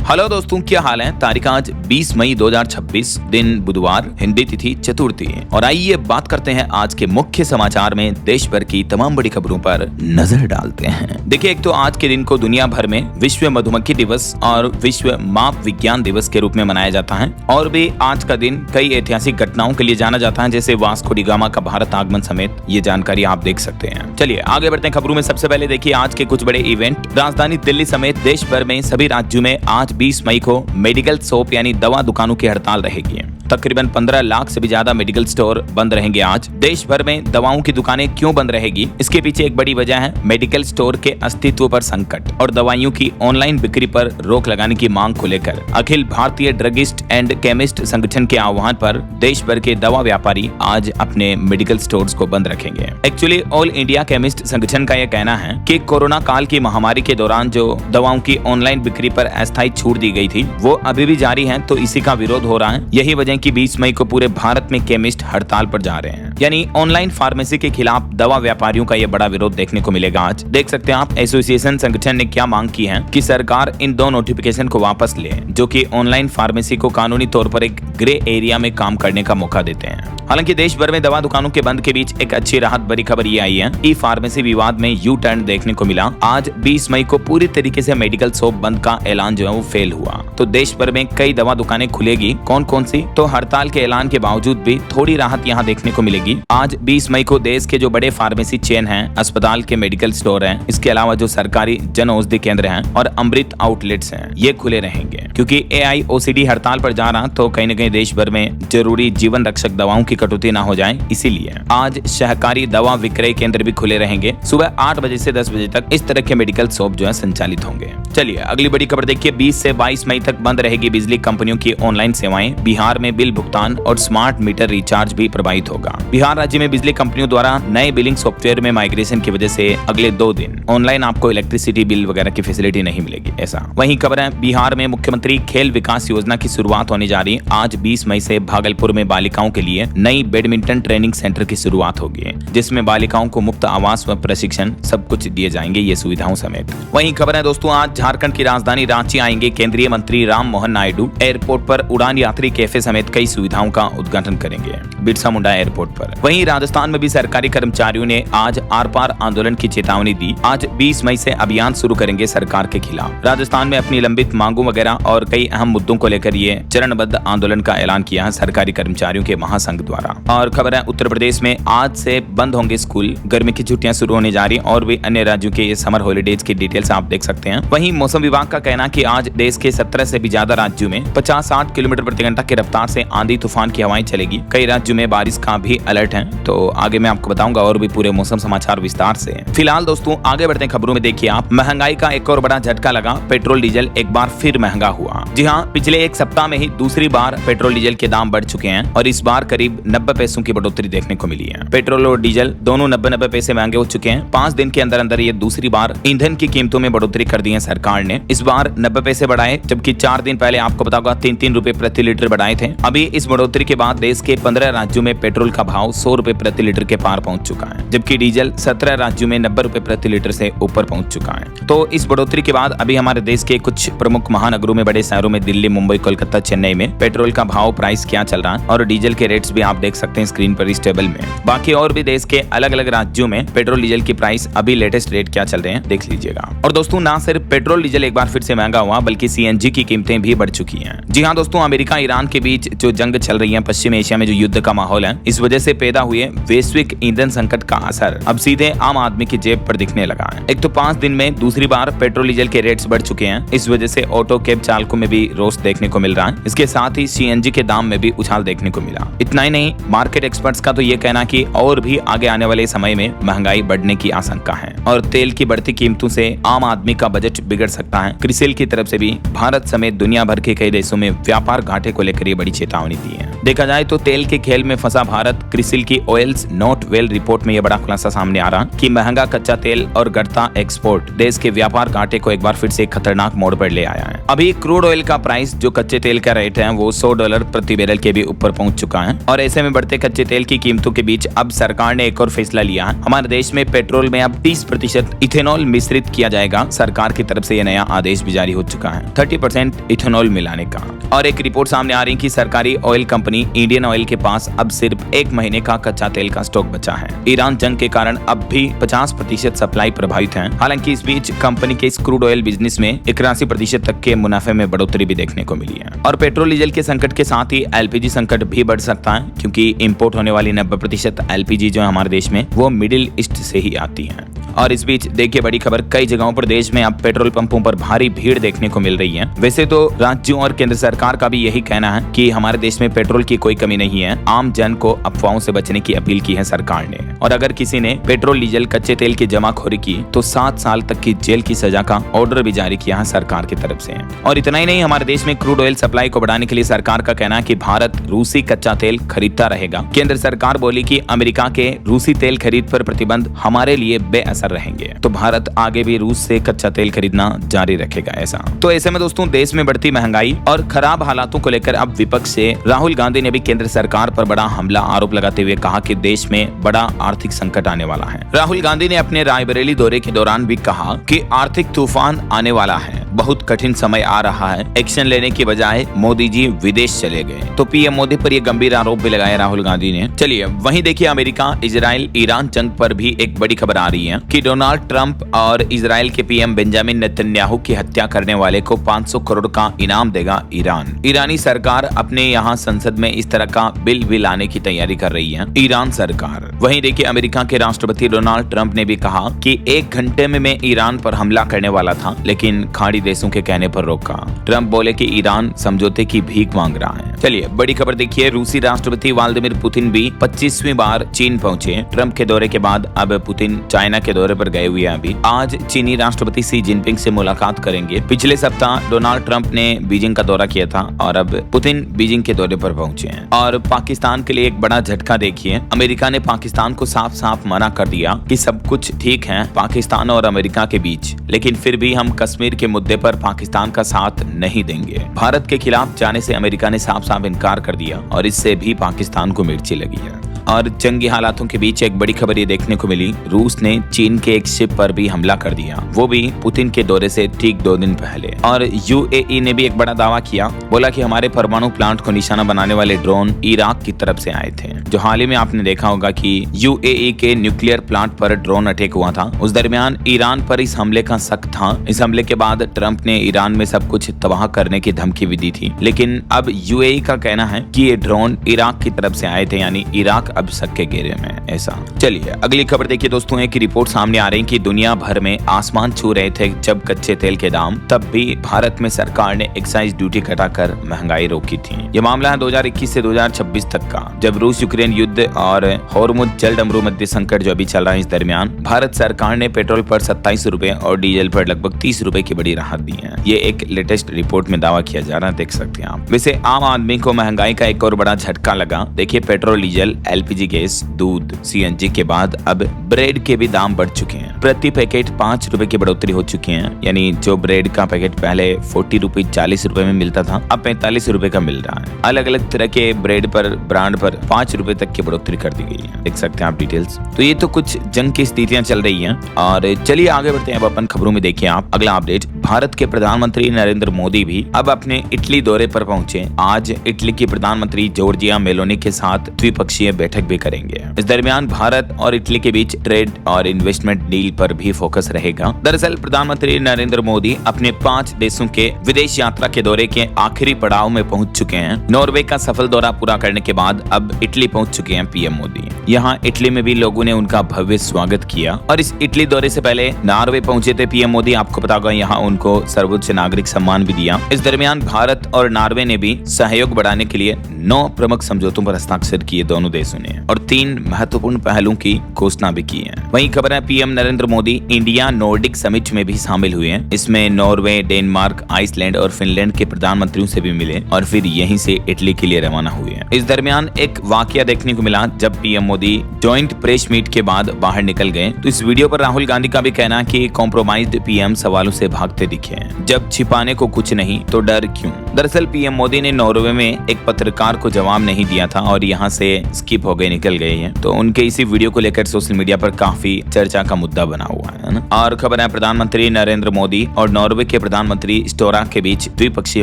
Hello दोस्तों, क्या हाल है। तारीख आज 20 मई 2026, दिन बुधवार, हिंदी तिथि चतुर्थी। और आइए बात करते हैं आज के मुख्य समाचार में देश भर की तमाम बड़ी खबरों पर नजर डालते हैं। देखिए, एक तो आज के दिन को दुनिया भर में विश्व मधुमक्खी दिवस और विश्व माप विज्ञान दिवस के रूप में मनाया जाता है। और भी आज का दिन कई ऐतिहासिक घटनाओं के लिए जाना जाता है, जैसे वास्को डी गामा का भारत आगमन समेत ये जानकारी आप देख सकते हैं। चलिए आगे बढ़ते हैं खबरों में। सबसे पहले देखिए आज के कुछ बड़े इवेंट। राजधानी दिल्ली समेत देश भर में सभी राज्यों में आज 20 मई को मेडिकल शॉप यानी दवा दुकानों की हड़ताल रहेगी। तकरीबन 15 लाख से भी ज्यादा मेडिकल स्टोर बंद रहेंगे। आज देश भर में दवाओं की दुकानें क्यों बंद रहेगी, इसके पीछे एक बड़ी वजह है मेडिकल स्टोर के अस्तित्व पर संकट और दवाइयों की ऑनलाइन बिक्री पर रोक लगाने की मांग को लेकर Akhil Bharatiya druggist and chemist संगठन के आह्वान पर देश भर के दवा व्यापारी आज अपने मेडिकल स्टोर्स को बंद रखेंगे। एक्चुअली ऑल इंडिया केमिस्ट संगठन का यह कहना है कि कोरोना काल की महामारी के दौरान जो दवाओं की ऑनलाइन बिक्री पर अस्थायी छूट दी गई थी वो अभी भी जारी है, तो इसी का विरोध हो रहा है। यही वजह कि 20 मई को पूरे भारत में केमिस्ट हड़ताल पर जा रहे हैं, यानी ऑनलाइन फार्मेसी के खिलाफ दवा व्यापारियों का यह बड़ा विरोध देखने को मिलेगा। आज देख सकते हैं आप एसोसिएशन संगठन ने क्या मांग की है कि सरकार इन दो नोटिफिकेशन को वापस ले, जो कि ऑनलाइन फार्मेसी को कानूनी तौर पर एक ग्रे एरिया में काम करने का मौका देते हैं। हालांकि देश भर में दवा दुकानों के बंद के बीच एक अच्छी राहत भरी खबर ये आई है कि फार्मेसी विवाद में यू टर्न देखने को मिला। आज 20 मई को पूरी तरीके से मेडिकल शॉप बंद का ऐलान जो है वो फेल हुआ, तो देश भर में कई दवा दुकानें खुलेगी। कौन कौन सी, तो हड़ताल के ऐलान के बावजूद भी थोड़ी राहत यहाँ देखने को मिलेगी। आज 20 मई को देश के जो बड़े फार्मेसी चेन हैं, अस्पताल के मेडिकल स्टोर हैं, इसके अलावा जो सरकारी जन औषधि केंद्र हैं और अमृत आउटलेट्स हैं, ये खुले रहेंगे। क्योंकि AIOCD हड़ताल पर जा रहा, तो कहीं न कहीं देश भर में जरूरी जीवन रक्षक दवाओं की कटौती ना हो जाए, इसीलिए आज सहकारी दवा विक्रय केंद्र भी खुले रहेंगे। सुबह 8 बजे से 10 बजे तक इस तरह के मेडिकल शॉप जो है संचालित होंगे। चलिए अगली बड़ी खबर देखिए। 20 से 22 मई तक बंद रहेगी बिजली कंपनियों की ऑनलाइन सेवाएं। बिहार में बिल भुगतान और स्मार्ट मीटर रिचार्ज भी प्रभावित होगा। बिहार राज्य में बिजली कंपनियों द्वारा नए बिलिंग सॉफ्टवेयर में माइग्रेशन की वजह से अगले 2 दिन ऑनलाइन आपको इलेक्ट्रिसिटी बिल वगैरह की फैसिलिटी नहीं मिलेगी। ऐसा वहीं खबर है, बिहार में मुख्यमंत्री खेल विकास योजना की शुरुआत होने जा रही है। आज 20 मई से भागलपुर में बालिकाओं के लिए नई बैडमिंटन ट्रेनिंग सेंटर की शुरुआत होगी, जिसमें बालिकाओं को मुफ्त आवास व प्रशिक्षण सब कुछ दिए जाएंगे, ये सुविधाओं समेत। वहीं खबर है दोस्तों, आज झारखंड की राजधानी रांची आएंगे केंद्रीय मंत्री राम मोहन नायडू। एयरपोर्ट पर उड़ान यात्री कैफे समेत कई सुविधाओं का उद्घाटन करेंगे बिरसा मुंडा एयरपोर्ट पर। वहीं राजस्थान में भी सरकारी कर्मचारियों ने आज आर पार आंदोलन की चेतावनी दी। आज 20 मई से अभियान शुरू करेंगे सरकार के खिलाफ। राजस्थान में अपनी लंबित मांगों वगैरह और कई अहम मुद्दों को लेकर ये चरणबद्ध आंदोलन का ऐलान किया है सरकारी कर्मचारियों के महासंघ द्वारा। और खबर है, उत्तर प्रदेश में आज से बंद होंगे स्कूल, गर्मी की छुट्टियां शुरू होने जा रही और भी अन्य राज्यों के ये समर हॉलीडेज की डिटेल्स आप देख सकते हैं। वहीं मौसम विभाग का कहना कि आज देश के 17 से भी ज्यादा राज्यों में 50-60 किलोमीटर प्रति घंटा की रफ्तार से आंधी तूफान की हवाएं चलेगी। कई राज्यों में बारिश का भी अलर्ट है, तो आगे मैं आपको बताऊंगा और भी पूरे मौसम समाचार विस्तार से। फिलहाल दोस्तों आगे बढ़ते हैं खबरों में। देखिए आप, महंगाई का एक और बड़ा झटका लगा। पेट्रोल डीजल एक बार फिर महंगा हुआ। जी हाँ, पिछले एक सप्ताह में ही दूसरी बार पेट्रोल डीजल के दाम बढ़ चुके हैं और इस बार करीब 90 पैसों की बढ़ोतरी देखने को मिली है। पेट्रोल और डीजल दोनों 90 पैसे महंगे हो चुके हैं। 5 दिन के अंदर अंदर ये दूसरी बार ईंधन की कीमतों में बढ़ोतरी कर दी है सरकार ने। इस बार 90 पैसे बढ़ाए, जबकि 4 दिन पहले आपको पता होगा 3-3 रुपए प्रति लीटर बढ़ाए थे। अभी इस बढ़ोतरी के बाद देश के 15 राज्यों में पेट्रोल का भाव 100 रुपए प्रति लीटर के पार पहुंच चुका है, जबकि डीजल 17 राज्यों में 90 रुपए प्रति लीटर से ऊपर पहुंच चुका है। तो इस बढ़ोतरी के बाद अभी हमारे देश के कुछ प्रमुख महानगरों में, बड़े शहरों में, दिल्ली, मुंबई, कोलकाता, चेन्नई में पेट्रोल का भाव प्राइस क्या चल रहा है और डीजल के रेट्स भी आप देख सकते हैं स्क्रीन पर इस टेबल में। बाकी और भी देश के अलग अलग राज्यों में पेट्रोल डीजल की प्राइस अभी लेटेस्ट रेट क्या चल रहे हैं देख लीजिएगा। और दोस्तों ना सिर्फ पेट्रोल डीजल एक बार फिर से महंगा हुआ, बल्कि CNG की कीमतें भी बढ़ चुकी हैं। जी हाँ दोस्तों, अमेरिका ईरान के बीच जो जंग चल रही है, पश्चिम एशिया में जो युद्ध का माहौल है, इस वजह से पैदा हुए वैश्विक ईंधन संकट का असर अब सीधे आम आदमी की जेब पर दिखने लगा है। एक तो 5 दिन में दूसरी बार पेट्रोल डीजल के रेट्स बढ़ चुके हैं। इस वजह से ऑटो कैब चालकों में भी रोष देखने को मिल रहा है। इसके साथ ही CNG के दाम में भी उछाल देखने को मिला। इतना ही नहीं, मार्केट एक्सपर्ट्स का तो ये कहना कि और भी आगे आने वाले समय में महंगाई बढ़ने की आशंका है और तेल की बढ़ती कीमतों से आम आदमी का बजट बिगड़ सकता है। क्रिसिल की तरफ से भी भारत समेत दुनिया भर के कई देशों में व्यापार घाटे को लेकर ये बड़ी चेतावनी दी है। देखा जाए तो तेल के खेल में फंसा भारत। क्रिसिल की ऑयल्स नॉट वेल रिपोर्ट में यह बड़ा खुलासा सामने आ रहा कि महंगा कच्चा तेल और घटता एक्सपोर्ट देश के व्यापार घाटे को एक बार फिर से खतरनाक मोड़ पर ले आया है। अभी क्रूड ऑयल का प्राइस जो कच्चे तेल का रेट है वो $100 प्रति बैरल के भी ऊपर पहुंच चुका है। और ऐसे में बढ़ते कच्चे तेल की कीमतों के बीच अब सरकार ने एक और फैसला लिया है। हमारे देश में पेट्रोल में अब 30% इथेनॉल मिश्रित किया जाएगा। सरकार की तरफ से यह नया आदेश भी जारी हो चुका है, 30% इथेनॉल मिलाने का। और एक रिपोर्ट सामने आ रही है कि सरकारी ऑयल कंपनी इंडियन ऑयल के पास अब सिर्फ 1 महीने का कच्चा तेल का स्टॉक बचा है। ईरान जंग के कारण अब भी 50% सप्लाई प्रभावित है। हालांकि इस बीच कंपनी के इस क्रूड ऑयल बिजनेस में 81% तक के मुनाफे में बढ़ोतरी भी देखने को मिली है। और पेट्रोल डीजल के संकट के साथ ही एलपीजी संकट भी बढ़ सकता है, क्योंकि इंपोर्ट होने वाली 90% एलपीजी जो है हमारे देश में वो मिडिल ईस्ट से ही आती है। और इस बीच देखिए बड़ी खबर, कई जगहों पर देश में अब पेट्रोल पंपों पर भारी भीड़ देखने को मिल रही है। वैसे तो राज्यों और केंद्र सरकार का भी यही कहना है कि हमारे देश में पेट्रोल की कोई कमी नहीं है। आम जन को अफवाहों से बचने की अपील की है सरकार ने। और अगर किसी ने पेट्रोल डीजल कच्चे तेल की जमाखोरी की तो 7 साल तक की जेल की सजा का ऑर्डर भी जारी किया है सरकार की तरफ से। और इतना ही नहीं, हमारे देश में क्रूड ऑयल सप्लाई को बढ़ाने के लिए सरकार का कहना है कि भारत रूसी कच्चा तेल खरीदता रहेगा। केंद्र सरकार बोली कि अमेरिका के रूसी तेल खरीद पर प्रतिबंध हमारे लिए बेअसर रहेंगे, तो भारत आगे भी रूस से कच्चा तेल खरीदना जारी रखेगा। ऐसा तो ऐसे में दोस्तों देश में बढ़ती महंगाई और खराब हालातों को लेकर अब विपक्ष से राहुल गांधी ने भी केंद्र सरकार पर बड़ा हमला आरोप लगाते हुए कहा कि देश में बड़ा आर्थिक संकट आने वाला है। राहुल गांधी ने अपने रायबरेली दौरे के दौरान भी कहा कि आर्थिक तूफान आने वाला है, बहुत कठिन समय आ रहा है। एक्शन लेने की बजाय मोदी जी विदेश चले गए। तो पीएम मोदी पर यह गंभीर आरोप भी लगाया राहुल गांधी ने। चलिए वहीं देखिए अमेरिका इजराइल ईरान जंग पर भी एक बड़ी खबर आ रही है कि डोनाल्ड ट्रंप और इजराइल के पीएम बेंजामिन नेतन्याहू की हत्या करने वाले को 500 करोड़ का इनाम देगा ईरान। ईरानी सरकार अपने यहाँ संसद में इस तरह का बिल भी लाने की तैयारी कर रही है ईरान सरकार। वहीं देखिए अमेरिका के राष्ट्रपति डोनाल्ड ट्रंप ने भी कहा कि 1 घंटे में मैं ईरान पर हमला करने वाला था, लेकिन खाड़ी देशों के कहने पर रोका। ट्रंप बोले कि ईरान समझौते की भीख मांग रहा है। चलिए बड़ी खबर देखिए, रूसी राष्ट्रपति व्लादिमीर पुतिन भी 25वीं बार चीन पहुंचे। ट्रंप के दौरे के बाद अब पुतिन चाइना के दौरे पर गए हुए हैं। अभी आज चीनी राष्ट्रपति शी जिनपिंग से मुलाकात करेंगे। पिछले सप्ताह डोनाल्ड ट्रंप ने बीजिंग का दौरा किया था और अब पुतिन बीजिंग के दौरे पर पहुंचे हैं। और पाकिस्तान के लिए एक बड़ा झटका देखिए, अमेरिका ने पाकिस्तान को साफ साफ मना कर दिया कि सब कुछ ठीक है पाकिस्तान और अमेरिका के बीच, लेकिन फिर भी हम कश्मीर के मुद्दे पर पाकिस्तान का साथ नहीं देंगे। भारत के खिलाफ जाने से अमेरिका ने साफ साफ इनकार कर दिया और इससे भी पाकिस्तान को मिर्ची लगी है। और जंगी हालातों के बीच एक बड़ी खबर ये देखने को मिली, रूस ने चीन के एक शिप पर भी हमला कर दिया, वो भी पुतिन के दौरे से ठीक 2 दिन पहले। और यूएई ने भी एक बड़ा दावा किया, बोला कि हमारे परमाणु प्लांट को निशाना बनाने वाले ड्रोन इराक की तरफ से आए थे। जो हाल ही में आपने देखा होगा कि यूएई के न्यूक्लियर प्लांट पर ड्रोन अटैक हुआ था, उस दरमियान ईरान पर इस हमले का शक था। इस हमले के बाद ट्रंप ने ईरान में सब कुछ तबाह करने की धमकी भी दी थी, लेकिन अब यूएई का कहना है कि ये ड्रोन इराक की तरफ से आए थे, यानी इराक अब शक के घेरे में। ऐसा चलिए अगली खबर देखिए दोस्तों, एक रिपोर्ट सामने आ रही है कि दुनिया भर में आसमान छू रहे थे जब कच्चे तेल के दाम, तब भी भारत में सरकार ने एक्साइज ड्यूटी घटाकर महंगाई रोकी थी। ये मामला है 2021 से 2026 तक का, जब रूस यूक्रेन युद्ध और होर्मुज जल डमरू मध्य संकट जो अभी चल रहा है, इस दरमियान भारत सरकार ने पेट्रोल पर 27 रुपए और डीजल पर लगभग 30 रुपए की बड़ी राहत दी है। ये एक लेटेस्ट रिपोर्ट में दावा किया जा रहा है, देख सकते हैं आप। वैसे आम आदमी को महंगाई का एक और बड़ा झटका लगा। देखिए पेट्रोल, डीजल, एलपीजी गैस, दूध, सीएनजी के बाद अब ब्रेड के भी दाम बढ़ चुके हैं। प्रति पैकेट 5 रुपए की बढ़ोतरी हो चुकी है, यानी जो ब्रेड का पैकेट पहले 40 रुपए 40 रुपए में मिलता था, अब 45 रुपए का मिल रहा है। अलग अलग तरह के ब्रेड पर, ब्रांड पर 5 रुपए तक की बढ़ोतरी कर दी गई है, देख सकते हैं आप डिटेल्स। तो ये तो कुछ जंग की स्थितियां चल रही हैं। और चलिए आगे बढ़ते हैं अब अपन खबरों में। देखिए आप अगला अपडेट, भारत के प्रधानमंत्री नरेंद्र मोदी भी अब अपने इटली दौरे पर पहुंचे। आज इटली के प्रधानमंत्री जॉर्जिया मेलोनी के साथ द्विपक्षीय बैठक भी करेंगे। इस दरमियान भारत और इटली के बीच ट्रेड और इन्वेस्टमेंट डील पर भी फोकस रहेगा। दरअसल प्रधानमंत्री नरेंद्र मोदी अपने 5 देशों के विदेश यात्रा के दौरे के आखिरी पड़ाव में पहुंच चुके हैं। नॉर्वे का सफल दौरा पूरा करने के बाद अब इटली पहुंच चुके हैं पीएम मोदी। यहाँ इटली में भी लोगों ने उनका भव्य स्वागत किया। और इस इटली दौरे से पहले नॉर्वे पहुंचे थे पीएम मोदी, आपको पता होगा यहाँ उनको सर्वोच्च नागरिक सम्मान भी दिया। इस दरमियान भारत और नॉर्वे ने भी सहयोग बढ़ाने के लिए 9 प्रमुख समझौतों पर हस्ताक्षर किए दोनों देशों ने, और 3 महत्वपूर्ण पहलुओं की घोषणा भी की है। वहीं खबर है PM Narendra Modi India Nordic summit में भी शामिल हुए हैं। इसमें नॉर्वे, डेनमार्क, आइसलैंड और फिनलैंड के प्रधानमंत्रियों से भी मिले और फिर यहीं से इटली के लिए रवाना हुए। इस दरमियान एक वाकया देखने को मिला जब PM Modi joint press meet के बाद बाहर निकल गए तो इस वीडियो पर राहुल गांधी का भी कहना कि कॉम्प्रोमाइज्ड पीएम सवालों से भागते दिखे। जब छिपाने को कुछ नहीं तो डर क्यों? दरअसल पीएम मोदी ने नॉर्वे में एक पत्रकार को जवाब नहीं दिया था और यहाँ से स्किप हो गए, निकल गए हैं। तो उनके इसी वीडियो को लेकर सोशल मीडिया पर काफी चर्चा का मुद्दा बना हुआ है ना। और खबर है प्रधानमंत्री नरेंद्र मोदी और नॉर्वे के प्रधानमंत्री स्टोरा के बीच द्विपक्षीय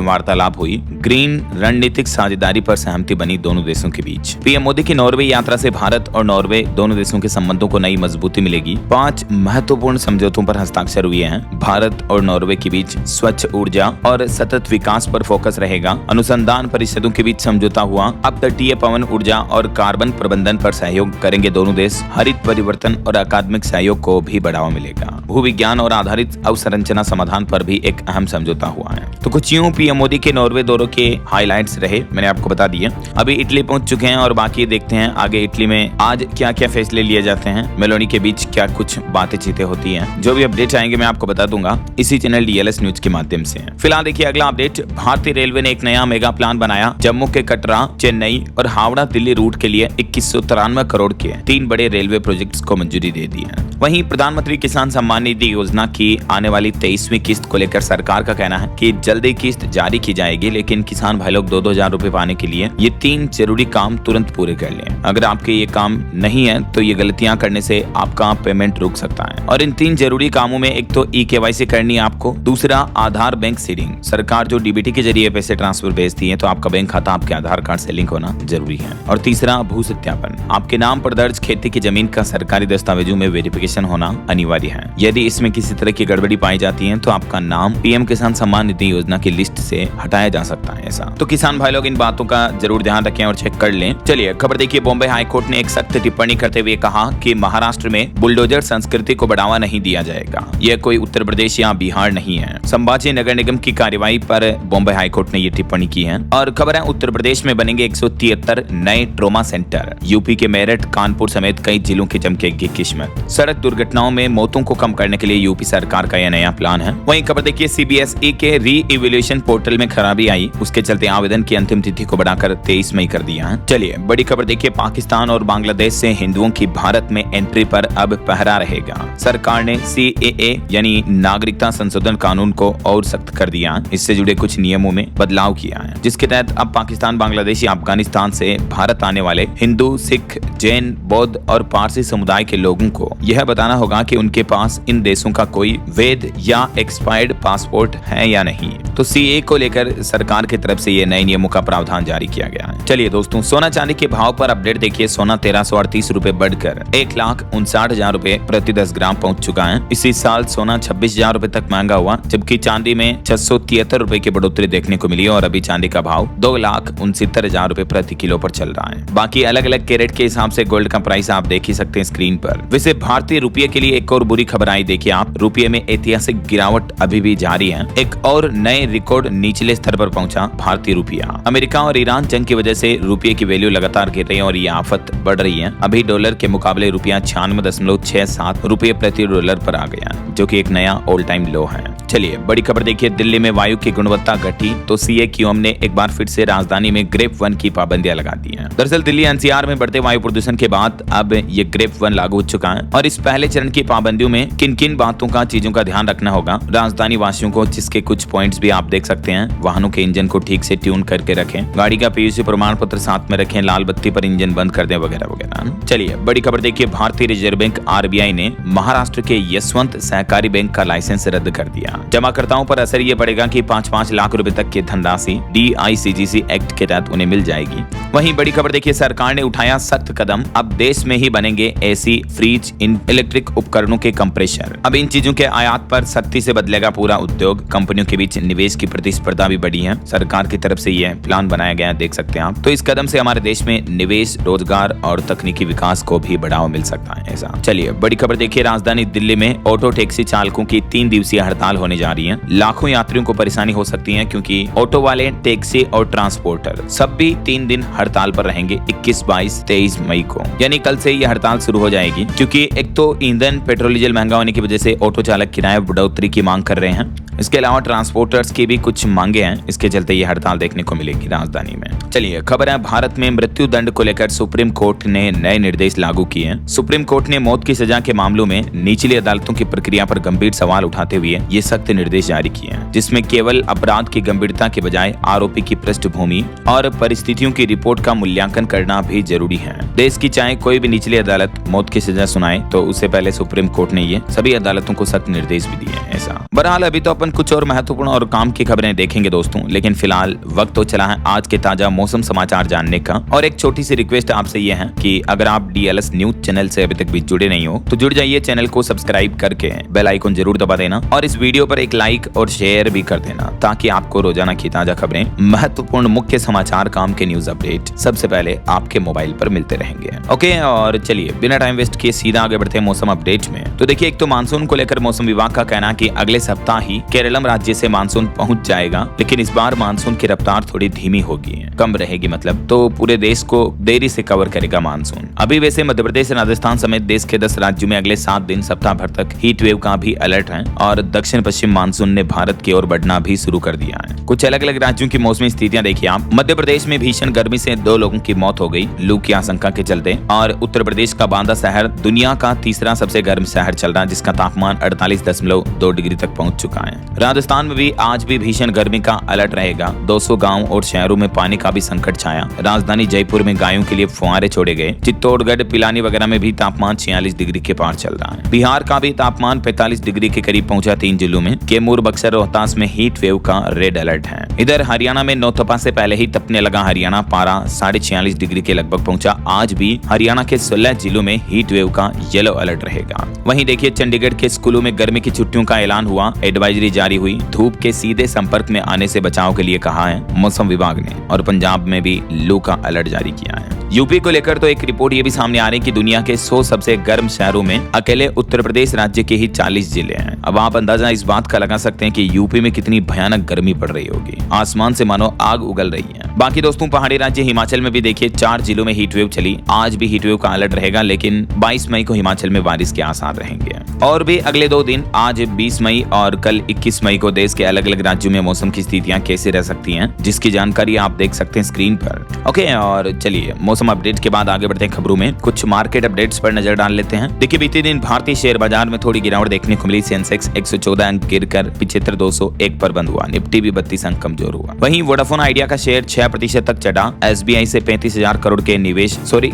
वार्तालाप हुई। ग्रीन रणनीतिक साझेदारी पर सहमति बनी दोनों देशों के बीच। पीएम मोदी की नॉर्वे यात्रा से भारत और नॉर्वे दोनों देशों के संबंधों को नई मजबूती मिलेगी। 5 महत्वपूर्ण समझौतों पर हस्ताक्षर हुए हैं। भारत और नॉर्वे के बीच स्वच्छ ऊर्जा और सतत विकास पर फोकस रहेगा। अनुसंधान परिषदों के बीच समझौता हुआ। अब तटीय पवन ऊर्जा और कार्बन प्रबंधन पर सहयोग करेंगे दोनों देश। हरित परिवर्तन और अकादमिक सहयोग को भी बढ़ावा मिलेगा। भूविज्ञान और आधारित अवसंरचना समाधान पर भी एक अहम समझौता हुआ है। तो कुछ यूं पीएम मोदी के नॉर्वे दौरे के हाइलाइट्स रहे, मैंने आपको बता दिए। अभी इटली पहुंच चुके हैं और बाकी देखते हैं आगे इटली में आज क्या क्या फैसले लिए जाते हैं, मेलोनी के बीच क्या कुछ बातें चीतें होती हैं। जो भी अपडेट आएंगे मैं आपको बता दूंगा इसी चैनल डीएलएस न्यूज के माध्यम से। फिलहाल देखिए अगला अपडेट। भारतीय रेलवे ने एक नया मेगा प्लान बनाया। जम्मू के कटरा, चेन्नई और हावड़ा दिल्ली रूट के लिए 2193 करोड़ के 3 बड़े रेलवे प्रोजेक्ट्स को मंजूरी दे दी है। वहीं प्रधानमंत्री किसान सम्मान निधि योजना की आने वाली 23वीं किस्त को लेकर सरकार का कहना है कि जल्दी किस्त जारी की जाएगी, लेकिन किसान भाई लोग 2-2 हजार रुपए पाने के लिए ये 3 जरूरी काम तुरंत पूरे कर लें। अगर आपके ये काम नहीं है तो ये गलतियां करने से आपका पेमेंट रुक सकता है। और इन 3 जरूरी कामों में एक तो ई-केवाईसी करनी है आपको, दूसरा आधार बैंक सीडिंग। सरकार जो डीबीटी के जरिए पैसे ट्रांसफर भेजती है तो आपका बैंक खाता आपके आधार कार्ड से लिंक होना जरूरी है। और तीसरा भू सत्यापन। आपके नाम पर दर्ज खेती की जमीन का सरकारी दस्तावेजों में वेरिफिकेशन होना अनिवार्य है। यदि इसमें किसी तरह की गड़बड़ी पाई जाती है तो आपका नाम पीएम किसान सम्मान निधि योजना की लिस्ट से हटाया जा सकता है। ऐसा तो किसान भाई लोग इन बातों का जरूर ध्यान रखें और चेक कर लें। चलिए खबर देखिए। बॉम्बे हाईकोर्ट ने एक सख्त टिप्पणी करते हुए कहा कि महाराष्ट्र में बुलडोजर संस्कृति को बढ़ावा नहीं दिया जाएगा। यह कोई उत्तर प्रदेश या बिहार नहीं है। संभाजी नगर निगम की कार्यवाही पर बॉम्बे हाईकोर्ट ने ये टिप्पणी की है। और खबर है उत्तर प्रदेश में बनेंगे 173 नए ट्रोमा सेंटर। यूपी के मेरठ, कानपुर समेत कई जिलों की चमकेगी किस्मत। सड़क दुर्घटनाओं में मौतों को कम करने के लिए यूपी सरकार का यह नया प्लान है। वहीं खबर देखिए सीबीएसई के री इवैल्यूएशन पोर्टल में खराबी आई, उसके चलते आवेदन की अंतिम तिथि को बढ़ाकर 23 मई कर दिया है। चलिए बड़ी खबर देखिए। पाकिस्तान और बांग्लादेश से हिंदुओं की भारत में एंट्री पर अब पहरा रहेगा। सरकार ने CAA यानी नागरिकता संशोधन कानून को और सख्त कर दिया। इससे जुड़े कुछ नियमों में बदलाव किया है, जिसके तहत अब पाकिस्तान, बांग्लादेश या अफगानिस्तान से भारत आने वाले हिंदू, सिख, जैन, बौद्ध और पारसी समुदाय के लोगों को यह बताना होगा कि उनके पास इन देशों का कोई वैध या एक्सपायर्ड पासपोर्ट है या नहीं। तो CAA को लेकर सरकार की तरफ से ये नए नियमों का प्रावधान जारी किया गया है। चलिए दोस्तों सोना चांदी के भाव पर अपडेट देखिए। सोना 1338 रुपए बढ़कर 1,59,000 रुपए प्रति 10 ग्राम पहुंच चुका है। इसी साल सोना 26,000 रुपए तक महंगा हुआ, जबकि चांदी में 673 रुपए की बढ़ोतरी देखने को मिली और अभी चांदी का भाव 2,69,000 रुपए प्रति किलो पर चल रहा है। बाकी अलग अलग कैरेट के हिसाब से गोल्ड का प्राइस आप देख ही सकते हैं स्क्रीन पर। वैसे भारतीय रुपये के लिए एक और बुरी खबर आई देखिए आप। रुपये में ऐतिहासिक गिरावट अभी भी जारी है। एक और नए रिकॉर्ड निचले स्तर पर पहुंचा भारतीय रुपया। अमेरिका और ईरान जंग की वजह से रुपये की वैल्यू लगातार गिर रही है और ये आफत बढ़ रही है। अभी डॉलर के मुकाबले रुपया 96.67 रुपये प्रति डॉलर पर आ गया, जो कि एक नया ऑल टाइम लो है। चलिए बड़ी खबर देखिए। दिल्ली में वायु की गुणवत्ता घटी तो CAQM ने एक बार फिर से राजधानी में ग्रेप 1 की पाबंदियां लगा दी हैं। दरअसल दिल्ली NCR में बढ़ते वायु प्रदूषण के बाद अब ये ग्रेप 1 लागू हो चुका है और इस पहले चरण की पाबंदियों में किन किन बातों का, चीजों का ध्यान रखना होगा राजधानी वासियों को, जिसके कुछ पॉइंट्स भी आप देख सकते हैं। वाहनों के इंजन को ठीक से ट्यून करके रखें, गाड़ी का PUC प्रमाण पत्र साथ में रखें, लाल बत्ती पर इंजन बंद कर दें वगैरह वगैरह। चलिए बड़ी खबर देखिए। भारतीय रिजर्व बैंक RBI ने महाराष्ट्र के यशवंत सहकारी बैंक का लाइसेंस रद्द कर दिया। जमाकर्ताओं पर असर ये पड़ेगा कि 5-5 लाख रुपए तक की धनराशि DICGC एक्ट के तहत उन्हें मिल जाएगी। वहीं बड़ी खबर देखिए। सरकार ने उठाया सख्त कदम। अब देश में ही बनेंगे AC, फ्रिज, इन इलेक्ट्रिक उपकरणों के कंप्रेसर। अब इन चीजों के आयात पर सख्ती से बदलेगा पूरा उद्योग। कंपनियों के बीच निवेश की प्रतिस्पर्धा भी बढ़ी है। सरकार की तरफ से यह प्लान बनाया गया है, देख सकते हैं आप। तो इस कदम से हमारे देश में निवेश, रोजगार और तकनीकी विकास को भी बढ़ावा मिल सकता है। ऐसा चलिए बड़ी खबर देखिए। राजधानी दिल्ली में ऑटो टैक्सी चालकों की 3 दिवसीय हड़ताल होने जा रही है। लाखों यात्रियों को परेशानी हो सकती है क्योंकि ऑटो वाले, टैक्सी और ट्रांसपोर्टर सब भी 3 दिन हड़ताल पर रहेंगे 21, 22, 23 मई को। यानी कल से ये हड़ताल शुरू हो जाएगी, क्योंकि एक तो ईंधन पेट्रोल डीजल महंगा होने की वजह से ऑटो चालक किराए बढ़ोतरी की मांग कर रहे हैं। इसके अलावा ट्रांसपोर्टर्स की भी कुछ मांगे हैं, इसके चलते ये हड़ताल देखने को मिलेगी राजधानी में। चलिए खबर है, भारत में मृत्यु दंड को लेकर सुप्रीम कोर्ट ने नए निर्देश लागू किए हैं। सुप्रीम कोर्ट ने मौत की सजा के मामलों में निचली अदालतों की प्रक्रिया पर गंभीर सवाल उठाते हुए ये सख्त निर्देश जारी किए हैं, जिसमें केवल अपराध की गंभीरता के बजाय आरोपी की पृष्ठभूमि और परिस्थितियों की रिपोर्ट का मूल्यांकन करना भी जरूरी है। देश की चाहे कोई भी निचली अदालत मौत की सजा सुनाए, तो उससे पहले सुप्रीम कोर्ट ने ये सभी अदालतों को सख्त निर्देश भी दिए हैं। ऐसा बहरहाल अभी तो अपन कुछ और महत्वपूर्ण और काम की खबरें देखेंगे दोस्तों, लेकिन फिलहाल वक्त तो चला है आज के ताजा मौसम समाचार जानने का। और एक छोटी सी रिक्वेस्ट आपसे ये है कि अगर आप DLS न्यूज चैनल से अभी तक भी जुड़े नहीं हो तो जुड़ जाइए, चैनल को सब्सक्राइब करके बेल आइकन जरूर दबा देना और इस वीडियो पर एक लाइक और शेयर भी कर देना, ताकि आपको रोजाना की ताजा खबरें, महत्वपूर्ण मुख्य समाचार, काम के न्यूज अपडेट सबसे पहले आपके मोबाइल पर मिलते रहेंगे। ओके, और चलिए बिना टाइम वेस्ट किए सीधा आगे बढ़ते हैं मौसम अपडेट में। तो देखिए, एक तो मानसून को लेकर मौसम विभाग का कहना है कि अगले सप्ताह ही केरलम राज्य से मानसून पहुंच जाएगा, लेकिन इस बार मानसून की रफ्तार थोड़ी धीमी होगी, कम रहेगी मतलब, तो पूरे देश को देरी से कवर करेगा मानसून। अभी वैसे मध्य प्रदेश, राजस्थान समेत देश के 10 राज्यों में अगले 7 दिन सप्ताह भर तक हीट वेव का भी अलर्ट है और दक्षिण पश्चिम मानसून ने भारत की ओर बढ़ना भी शुरू कर दिया है। कुछ अलग अलग राज्यों की मौसमी स्थितियां देखिए आप। मध्य प्रदेश में भीषण गर्मी से 2 लोगों की मौत हो गई लू की आशंका के चलते, और उत्तर प्रदेश का बांदा शहर दुनिया का तीसरा सबसे गर्म शहर चल रहा है, जिसका तापमान 48.2 डिग्री तक पहुंच चुका है। राजस्थान में भी आज भी भीषण गर्मी का अलर्ट रहेगा। 200 गाँव और शहरों में पानी का भी संकट छाया। राजधानी जयपुर में गायों के लिए फुहारे छोड़े गए। चित्तौड़गढ़, पिलानी वगैरह में भी तापमान 46 डिग्री के पार चल रहा है। बिहार का भी तापमान 45 डिग्री के करीब पहुंचा 3 जिलों में। कैमूर, बक्सर, रोहतास में हीट वेव का रेड अलर्ट है। इधर हरियाणा में नौतपा से पहले ही तपने लगा हरियाणा, पारा 46.5 डिग्री के लगभग पहुंचा। आज भी हरियाणा के 16 जिलों में हीट वेव का येलो अलर्ट रहेगा। वहीं देखिए, चंडीगढ़ के स्कूलों में गर्मी की छुट्टियों का ऐलान हुआ, एडवाइजरी जारी हुई। धूप के सीधे संपर्क में आने से बचाव के लिए कहा है मौसम विभाग ने, और पंजाब में भी लू का अलर्ट जारी किया है। यूपी को लेकर तो एक रिपोर्ट ये भी सामने आ रही है कि दुनिया के 100 सबसे गर्म शहरों में अकेले उत्तर प्रदेश राज्य के ही 40 जिले हैं। अब आप अंदाजा इस बात का लगा सकते हैं कि यूपी में कितनी भयानक गर्मी पड़ रही होगी। आसमान से मानो आग उगल रही है। बाकी दोस्तों, पहाड़ी राज्य हिमाचल में भी देखिए 4 जिलों में हीट वेव चली। आज भी हीट वेव का अलर्ट रहेगा, लेकिन 22 मई को हिमाचल में बारिश के आसार रहेंगे। और भी अगले 2 दिन, आज 20 मई और कल 21 मई को देश के अलग अलग राज्यों में मौसम की स्थितियां कैसे रह सकती हैं, जिसकी जानकारी आप देख सकते हैं स्क्रीन पर। ओके, और चलिए मौसम अपडेट के बाद आगे बढ़ते हैं खबरों में। कुछ मार्केट अपडेट्स पर नजर डाल लेते हैं। देखिए, बीते दिन भारतीय शेयर बाजार में थोड़ी गिरावट देखने को मिली। सेंसेक्स 114 अंक गिरकर 75,201 पर बंद हुआ। निफ्टी भी 32 अंक कमजोर हुआ। वहीं वोडाफोन आइडिया का शेयर 6% तक चढ़ा। SBI से 35,000 करोड़ के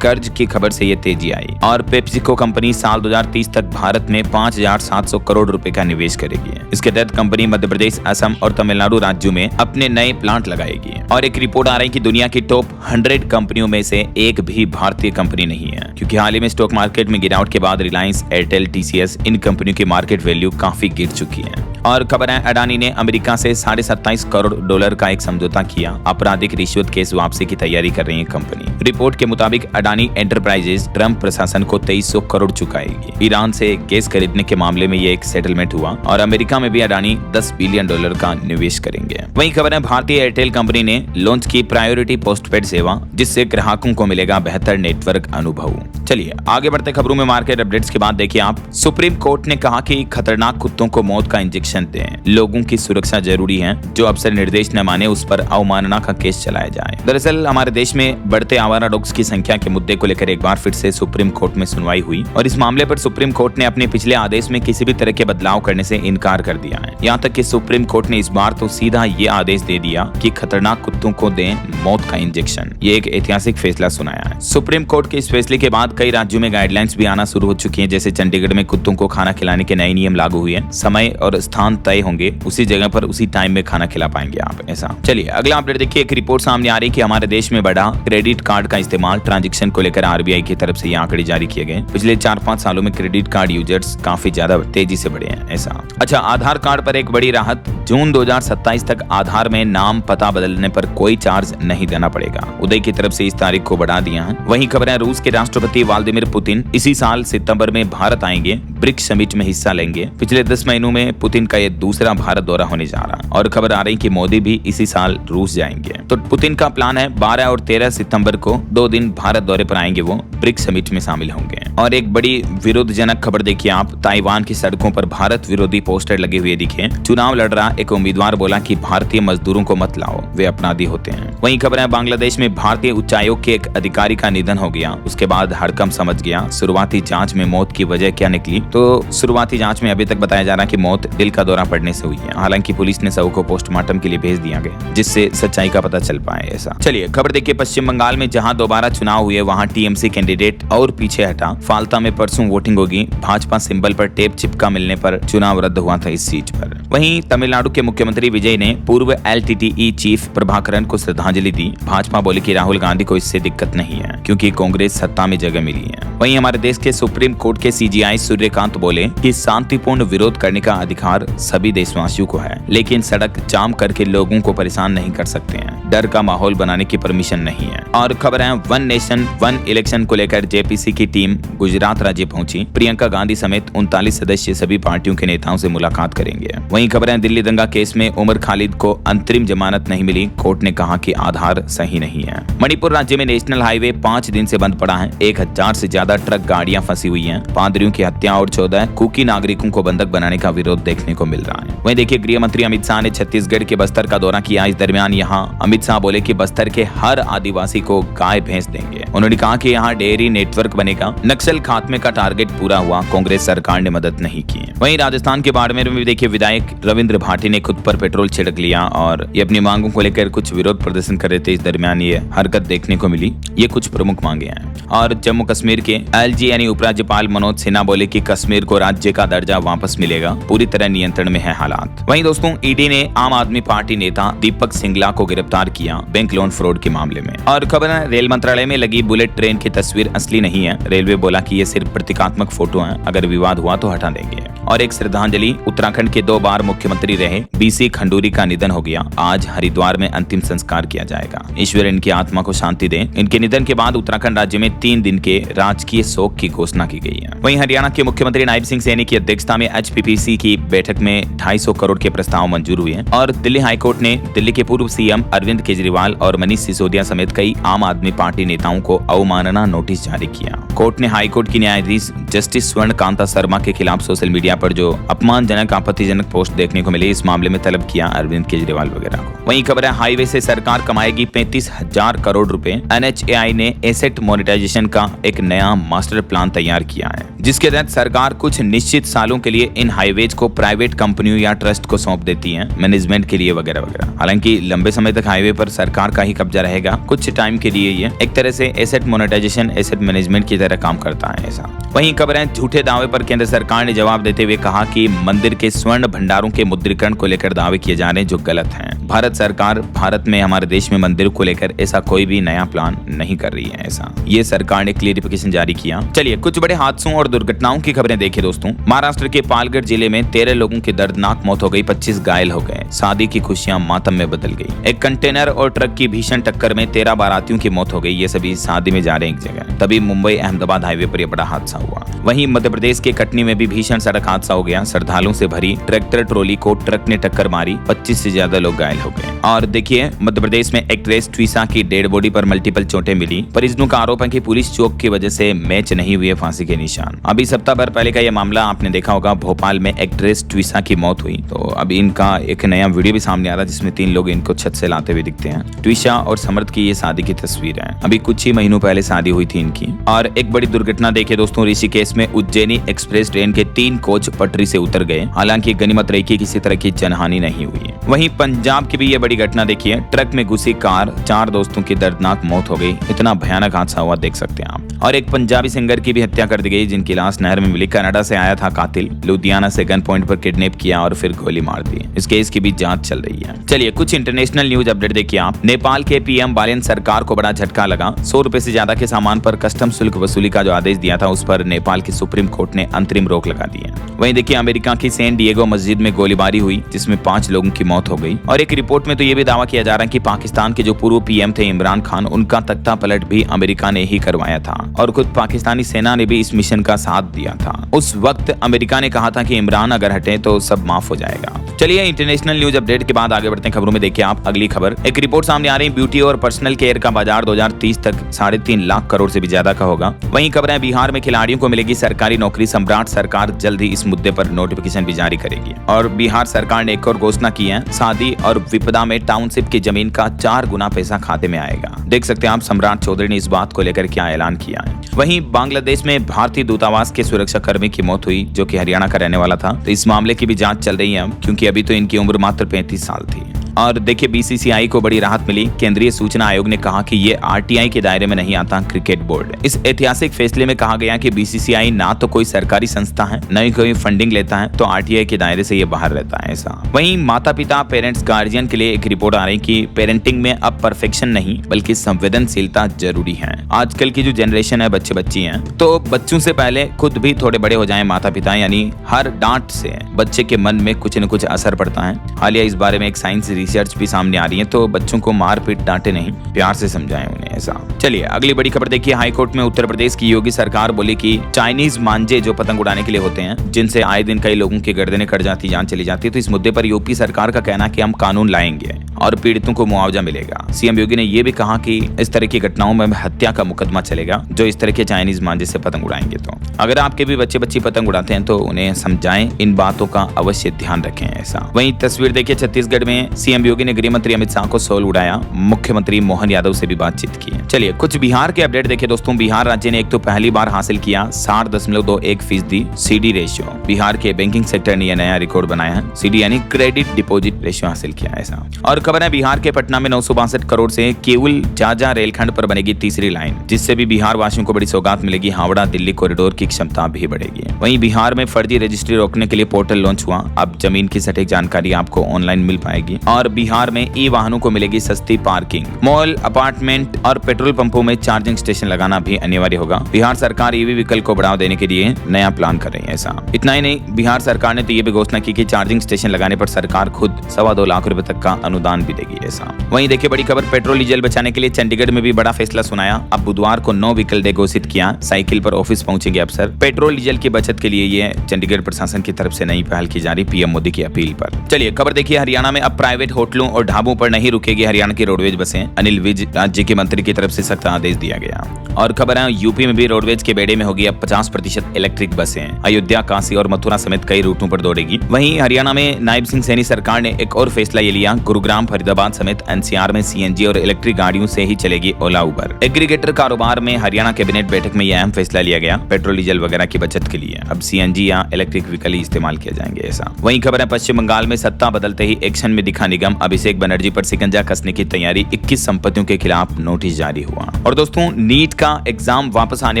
कर्ज की खबर से ये तेजी आई। और पेप्सिको कंपनी साल 2030 तक भारत में 5,700 करोड़ रुपए का निवेश करेगी। इसके तहत कंपनी मध्य प्रदेश, असम और तमिलनाडु राज्यों में अपने नए प्लांट लगाएगी। और एक रिपोर्ट आ रही है कि दुनिया की टॉप 100 कंपनियों में से एक भी भारतीय कंपनी नहीं है, क्योंकि हाल ही में स्टॉक मार्केट में गिरावट के बाद रिलायंस, एयरटेल, TCS इन कंपनियों की मार्केट वैल्यू काफी गिर चुकी है। और खबर है, अडानी ने अमेरिका से $27.5 करोड़ का एक समझौता किया। आपराधिक रिश्वत केस वापसी की तैयारी कर रही है कंपनी। रिपोर्ट के मुताबिक अडानी एंटरप्राइजेज ट्रंप प्रशासन को 2300 करोड़ चुकाएगी। ईरान से गैस खरीदने के मामले में ये एक सेटलमेंट हुआ। और अमेरिका में भी अडानी $10 बिलियन का निवेश करेंगे। वहीं खबर है, भारतीय एयरटेल कंपनी ने लॉन्च की प्रायोरिटी पोस्टपेड सेवा, जिससे ग्राहकों को मिलेगा बेहतर नेटवर्क अनुभव। चलिए आगे बढ़ते खबरों में। मार्केट अपडेट्स के बाद देखिए आप, सुप्रीम कोर्ट ने कहा कि खतरनाक कुत्तों को मौत का इंजेक्शन दें। लोगों की सुरक्षा जरूरी है। जो अफसर निर्देश न माने उस पर अवमानना का केस चलाया जाए। दरअसल हमारे देश में बढ़ते आवारा डॉग्स की संख्या के मुद्दे को लेकर एक बार फिर से सुप्रीम कोर्ट में सुनवाई हुई, और इस मामले पर सुप्रीम कोर्ट ने अपने पिछले आदेश में किसी भी तरह के बदलाव करने से इनकार कर दिया है। यहाँ तक कि सुप्रीम कोर्ट ने इस बार तो सीधा ये आदेश दे दिया कि खतरनाक कुत्तों को दें मौत का इंजेक्शन। ये एक ऐतिहासिक फैसला सुनाया है। सुप्रीम कोर्ट के इस फैसले के बाद कई राज्यों में गाइडलाइंस भी आना शुरू हो चुकी हैं। जैसे चंडीगढ़ में कुत्तों को खाना खिलाने के नए नियम लागू हुए हैं। समय और स्थान तय होंगे, उसी जगह पर उसी टाइम में खाना खिला पाएंगे आप। ऐसा चलिए अगला अपडेट देखिए। एक रिपोर्ट सामने आ रही है कि हमारे देश में बढ़ा क्रेडिट कार्ड का इस्तेमाल। ट्रांजैक्शन को लेकर RBI की तरफ से ये आंकड़े जारी किए गए। पिछले 4-5 सालों में क्रेडिट कार्ड यूजर्स काफी ज्यादा तेजी से बढ़े हैं। ऐसा अच्छा, आधार कार्ड पर एक बड़ी राहत। जून 2027 तक आधार में नाम पता बदलने पर कोई चार्ज नहीं देना पड़ेगा। उदय की तरफ से इस तारीख को बढ़ा दिया है। वहीं खबर है, रूस के राष्ट्रपति व्लादिमीर पुतिन इसी साल सितंबर में भारत आएंगे, ब्रिक्स समिट में हिस्सा लेंगे। पिछले 10 महीनों में पुतिन का ये दूसरा भारत दौरा होने जा रहा है और खबर आ रही कि मोदी भी इसी साल रूस जाएंगे। तो पुतिन का प्लान है 12 और 13 सितंबर को 2 दिन भारत दौरे पर आएंगे, वो ब्रिक्स समिट में शामिल होंगे। और एक बड़ी विरोधजनक खबर देखिए आप, ताइवान की सड़कों पर भारत विरोधी पोस्टर लगे हुए दिखे। चुनाव लड़ रहा एक उम्मीदवार बोला कि भारतीय मजदूरों को मत लाओ, वे अपराधी होते हैं। वहीं खबर है बांग्लादेश में भारतीय उच्चायोग के एक अधिकारी का निधन हो गया, उसके बाद हड़कंप समझ गया। शुरुआती जांच में मौत की वजह क्या निकली, तो शुरुआती जांच में अभी तक बताया जा रहा है कि मौत दिल का दौरा पड़ने से हुई है। हालांकि पुलिस ने शव को पोस्टमार्टम के लिए भेज दिया गया, जिससे सच्चाई का पता चल पाए। ऐसा चलिए खबर देखिए, पश्चिम बंगाल में जहां दोबारा चुनाव हुए वहां टीएमसी कैंडिडेट और पीछे हटा। फाल्ता में परसों वोटिंग होगी, भाजपा सिंबल पर टेप चिपका मिलने पर चुनाव रद्द हुआ था इस सीट पर। वहीं तमिलनाडु के मुख्यमंत्री विजय ने पूर्व एलटीटीई चीफ प्रभाकरन को श्रद्धांजलि दी। भाजपा बोली कि राहुल गांधी को इससे दिक्कत नहीं है क्योंकि कांग्रेस सत्ता में जगह मिली है। वहीं हमारे देश के सुप्रीम कोर्ट के सीजीआई सूर्यकांत बोले कि शांतिपूर्ण विरोध करने का अधिकार सभी देशवासियों को है, लेकिन सड़क जाम करके लोगों को परेशान नहीं कर सकते हैं। डर का माहौल बनाने की परमिशन नहीं है। और खबर है वन नेशन वन इलेक्शन को लेकर जेपीसी की टीम गुजरात राज्य पहुंची। प्रियंका गांधी समेत 39 सदस्य सभी पार्टियों के नेताओं से मुलाकात करेंगे। वहीं खबर है दिल्ली दंगा केस में उमर खालिद को अंतरिम जमानत नहीं मिली, कोर्ट ने कहा कि आधार सही नहीं है। मणिपुर राज्य में नेशनल हाईवे 5 दिन से बंद पड़ा है। 1000 से ज्यादा ट्रक गाड़ियां फंसी हुई हैं। पादरियों की हत्या और 14 कुकी नागरिकों को बंधक बनाने का विरोध देखने को मिल रहा है। वहीं देखिए गृह मंत्री अमित शाह ने छत्तीसगढ़ के बस्तर का दौरा किया। इस दरमियान यहाँ अमित शाह बोले कि बस्तर के हर आदिवासी को गाय भैंस देंगे। उन्होंने कहा कि यहाँ डेयरी नेटवर्क बनेगा। नक्सल खात्मे का टारगेट पूरा हुआ, कांग्रेस सरकार ने मदद नहीं की। वहीं राजस्थान के बाड़मेर में भी देखिए विधायक रविंद्र भाटी ने खुद पर पेट्रोल छिड़क लिया और ये अपनी मांगों को लेकर कुछ विरोध प्रदर्शन कर रहे थे। इस दरमियान ये हरकत देखने को मिली। ये कुछ प्रमुख मांगे हैं। और जम्मू कश्मीर के एलजी यानी उपराज्यपाल मनोज सिन्हा बोले कि कश्मीर को राज्य का दर्जा वापस मिलेगा, पूरी तरह नियंत्रण में है हालात। वहीं दोस्तों ईडी ने आम आदमी पार्टी नेता दीपक सिंगला को गिरफ्तार किया बैंक लोन फ्रॉड के मामले में। और खबर है रेल मंत्रालय में लगी बुलेट ट्रेन की तस्वीर असली नहीं है। रेलवे बोला कि ये सिर्फ प्रतीकात्मक फोटो है, अगर विवाद हुआ तो हटा देंगे। और एक श्रद्धांजलि, उत्तराखंड के 2 बार मुख्यमंत्री रहे बीसी खंडूरी का निधन हो गया। आज हरिद्वार में अंतिम संस्कार किया जाएगा। ईश्वर इनकी आत्मा को शांति दे। इनके निधन के बाद उत्तराखंड राज्य में 3 दिन के राजकीय शोक की घोषणा की गई है। वहीं हरियाणा के मुख्यमंत्री नायब सिंह सैनी की अध्यक्षता में एचपीपीसी की बैठक में 250 करोड़ के प्रस्ताव मंजूर हुए हैं। और दिल्ली हाईकोर्ट ने दिल्ली के पूर्व सीएम अरविंद केजरीवाल और मनीष सिसोदिया समेत कई आम आदमी पार्टी नेताओं को अवमानना नोटिस जारी किया। कोर्ट ने हाईकोर्ट की न्यायाधीश जस्टिस स्वर्ण कांता शर्मा के खिलाफ सोशल मीडिया पर जो अपमानजनक आपत्तिजनक पोस्ट देखने को मिले, इस मामले में तलब किया अरविंद केजरीवाल वगैरह को। वहीं खबर है हाईवे से सरकार कमाएगी 35,000 करोड़ रुपए। एनएचएआई ने एसेट मोनेटाइजेशन का एक नया मास्टर प्लान तैयार किया है, जिसके तहत सरकार कुछ निश्चित सालों के लिए इन हाईवेज को प्राइवेट कंपनियों या ट्रस्ट को सौंप देती है मैनेजमेंट के लिए वगैरह वगैरह। हालांकि लंबे समय तक हाईवे पर सरकार का ही कब्जा रहेगा, कुछ टाइम के लिए ये एक तरह से एसेट मोनेटाइजेशन एसेट मैनेजमेंट की तरह काम करता है ऐसा। वहीं खबर है झूठे दावे पर केंद्र सरकार ने जवाब देते हुए कहा कि मंदिर के स्वर्ण भंडारों के मुद्रीकरण को लेकर दावे किए जा रहे हैं जो गलत हैं। भारत सरकार भारत में हमारे देश में मंदिर को लेकर ऐसा कोई भी नया प्लान नहीं कर रही है ऐसा। ये सरकार ने क्लियरिफिकेशन जारी किया। चलिए कुछ बड़े हादसों और दुर्घटनाओं की खबरें देखिए दोस्तों। महाराष्ट्र के पालघर जिले में 13 लोगों की दर्दनाक मौत हो गई, 25 घायल हो गए। शादी की खुशियां मातम में बदल गई। एक कंटेनर और ट्रक की भीषण टक्कर में 13 बारातियों की मौत हो गई। ये सभी शादी में जा रहे एक जगह। तभी मुंबई अहमदाबाद हाईवे पर यह बड़ा हादसा हुआ। वहीं मध्य प्रदेश के कटनी में भी भीषण सड़क हादसा हो गया। श्रद्धालुओं से भरी ट्रैक्टर ट्रॉली को ट्रक ने टक्कर मारी, 25 से ज्यादा लोग घायल हो गए। और देखिए मध्य प्रदेश में एक्ट्रेस ट्विसा की डेड बॉडी पर मल्टीपल चोटें मिली। परिजनों का आरोप है कि पुलिस चौक की वजह से मैच नहीं हुए फांसी के निशान। अभी सप्ताह भर पहले का यह मामला आपने देखा होगा, भोपाल में एक्ट्रेस ट्विसा की मौत हुई। तो अभी इनका एक नया वीडियो भी सामने आ रहा है जिसमें 3 लोग इनको छत से लाते हुए दिखते हैं। ट्विसा और समर्थ की ये शादी की तस्वीर है। अभी कुछ ही महीनों पहले शादी हुई थी इनकी। और एक बड़ी दुर्घटना देखिए दोस्तों, ऋषिकेश में उज्जैनी एक्सप्रेस ट्रेन के 3 कोच पटरी से उतर गए। हालांकि गनीमत रही कि किसी तरह की जनहानि नहीं हुई। वहीं पंजाब की भी ये बड़ी घटना देखिए, ट्रक में घुसी कार, 4 दोस्तों की दर्दनाक मौत हो गई। इतना भयानक हादसा हुआ देख सकते हैं आप। और एक पंजाबी सिंगर की भी हत्या कर दी गई जिनकी लाश नहर में मिली। कनाडा से आया था कातिल, लुधियाना से गन पॉइंट पर किडनैप किया और फिर गोली मार दी। इस केस की भी जांच चल रही है। चलिए कुछ इंटरनेशनल न्यूज अपडेट देखिए आप। नेपाल के पीएम बालेन सरकार को बड़ा झटका लगा। 100 रुपए से ज्यादा के सामान पर कस्टम शुल्क वसूली का जो आदेश दिया था उस पर नेपाल की सुप्रीम कोर्ट ने अंतरिम रोक लगा दी है। वहीं देखिए अमेरिका की सैन डिएगो मस्जिद में गोलीबारी हुई जिसमें 5 लोगों की मौत हो गई। और एक रिपोर्ट में तो ये भी दावा किया जा रहा है कि पाकिस्तान के जो पूर्व पीएम थे इमरान खान, उनका तख्ता पलट भी अमेरिका ने ही करवाया था और खुद पाकिस्तानी सेना ने भी इस मिशन का साथ दिया था। उस वक्त अमेरिका ने कहा था कि इमरान अगर हटे तो सब माफ हो जाएगा। चलिए इंटरनेशनल न्यूज अपडेट के बाद आगे बढ़ते हैं खबरों में। देखिए आप अगली खबर, एक रिपोर्ट सामने आ रही है, ब्यूटी और पर्सनल केयर का बाजार 2030 तक 3.5 लाख करोड़ से भी ज्यादा का होगा। वहीं खबर है बिहार में खिलाड़ियों को मिलेगी सरकारी नौकरी, सम्राट सरकार जल्द ही इस मुद्दे पर नोटिफिकेशन भी जारी करेगी। और बिहार सरकार ने एक और घोषणा की है, शादी और विपदा में टाउनशिप की जमीन का 4 गुना पैसा खाते में आएगा। देख सकते हैं आप सम्राट चौधरी ने इस बात को लेकर क्या ऐलान किया है। वहीं बांग्लादेश में भारतीय दूतावास के सुरक्षा कर्मी की मौत हुई, जो कि हरियाणा का रहने वाला था। तो इस मामले की भी जांच चल रही है, क्योंकि अभी तो इनकी उम्र मात्र 35 साल थी। और देखिए बीसीसीआई को बड़ी राहत मिली। केंद्रीय सूचना आयोग ने कहा कि ये आरटीआई के दायरे में नहीं आता क्रिकेट बोर्ड। इस ऐतिहासिक फैसले में कहा गया कि बीसीसीआई ना तो कोई सरकारी संस्था है, न ही कोई फंडिंग लेता है, तो आरटीआई के दायरे से ये बाहर रहता है ऐसा। वहीं माता पिता पेरेंट्स गार्जियन के लिए एक रिपोर्ट आ रही कि पेरेंटिंग में अब परफेक्शन नहीं बल्कि संवेदनशीलता जरूरी है। आजकल की जो जनरेशन है, बच्चे बच्ची हैं, तो बच्चों से पहले खुद भी थोड़े बड़े हो जाएं माता पिता, यानी हर डांट से बच्चे के मन में कुछ न कुछ असर पड़ता है। हालिया इस बारे में एक साइंस रिसर्च भी सामने आ रही है, तो बच्चों को मार पीट डांटे नहीं, प्यार से समझाएं उन्हें ऐसा। चलिए अगली बड़ी खबर देखिए, हाईकोर्ट में उत्तर प्रदेश की योगी सरकार बोली कि चाइनीज मांझे जो पतंग उड़ाने के लिए होते हैं, जिनसे आए दिन कई लोगों की गर्दनें कट जाती, जान चली जाती है, तो इस मुद्दे पर यूपी सरकार का कहना है कि हम कानून लाएंगे और पीड़ितों को मुआवजा मिलेगा। सीएम योगी ने यह भी कहा कि इस तरह की घटनाओं में हत्या का मुकदमा चलेगा जो इस तरह के चाइनीज मांझे से पतंग उड़ाएंगे। तो अगर आपके भी बच्चे बच्ची पतंग उड़ाते हैं तो उन्हें समझाएं, इन बातों का अवश्य ध्यान रखें ऐसा। वहीं तस्वीर देखिए, छत्तीसगढ़ में सीएम योगी ने गृह मंत्री अमित शाह को सोल उड़ाया, मुख्यमंत्री मोहन यादव से भी बातचीत की। चलिए कुछ बिहार के अपडेट देखिए दोस्तों। बिहार राज्य ने एक तो पहली बार हासिल किया 60.21% सीडी रेशियो। बिहार के बैंकिंग सेक्टर ने यह नया रिकॉर्ड बनाया है, सीडी यानी क्रेडिट डिपॉजिट रेशियो हासिल किया ऐसा। और खबर है बिहार के पटना में 962 करोड़ से केवल जाजा रेलखंड पर बनेगी तीसरी लाइन, जिससे भी बिहार वासियों को बड़ी सौगात मिलेगी। हावड़ा दिल्ली कॉरिडोर की क्षमता भी बढ़ेगी। वहीं बिहार में फर्जी रजिस्ट्री रोकने के लिए पोर्टल लॉन्च हुआ, अब जमीन की सटीक जानकारी आपको ऑनलाइन मिल पाएगी। और बिहार में ई वाहनों को मिलेगी सस्ती पार्किंग, मॉल, अपार्टमेंट और पेट्रोल पंपों में चार्जिंग स्टेशन लगाना भी अनिवार्य होगा। बिहार सरकार ईवी विकल्प को बढ़ावा देने के लिए नया प्लान कर रही है ऐसा। इतना ही नहीं, बिहार सरकार ने तो ये भी घोषणा की कि चार्जिंग स्टेशन लगाने पर सरकार खुद 2.25 लाख रुपए तक का अनुदान भी देगी ऐसा। वहीं देखिए बड़ी खबर, पेट्रोल डीजल बचाने के लिए चंडीगढ़ में भी बड़ा फैसला सुनाया। अब बुधवार को नो व्हीकल डे घोषित किया, साइकिल पर ऑफिस पहुंचेंगे अफसर। पेट्रोल डीजल की बचत के लिए ये चंडीगढ़ प्रशासन की तरफ से नई पहल की जा रही, पीएम मोदी की अपील पर। चलिए खबर देखिए, हरियाणा में अब प्राइवेट होटलों और ढाबों पर नहीं रुकेगी हरियाणा की रोडवेज बसें। अनिल विज राज्य के मंत्री की तरफ से सख्त आदेश दिया गया। और खबर है यूपी में भी रोडवेज के बेड़े में होगी अब 50% इलेक्ट्रिक बसें। अयोध्या, काशी और मथुरा समेत कई रूटों पर दौड़ेगी। वहीं हरियाणा में नायब सिंह सैनी सरकार ने एक और फैसला ये लिया, गुरुग्राम, फरीदाबाद समेत एनसीआर में सीएनजी और इलेक्ट्रिक गाड़ियों से ही चलेगी ओला उबर। एग्रीगेटर कारोबार में हरियाणा कैबिनेट बैठक में यह अहम फैसला लिया गया, पेट्रोल डीजल वगैरह की बचत के लिए अब सीएनजी या इलेक्ट्रिक व्हीकल ही इस्तेमाल किया जाएंगे ऐसा। वहीं खबर है पश्चिम बंगाल में सत्ता बदलते ही एक्शन में दिखा निगम, अभिषेक बनर्जी पर शिकंजा कसने की तैयारी, 21 संपत्तियों के खिलाफ नोटिस जारी हुआ। और दोस्तों नीट का एग्जाम वापस आने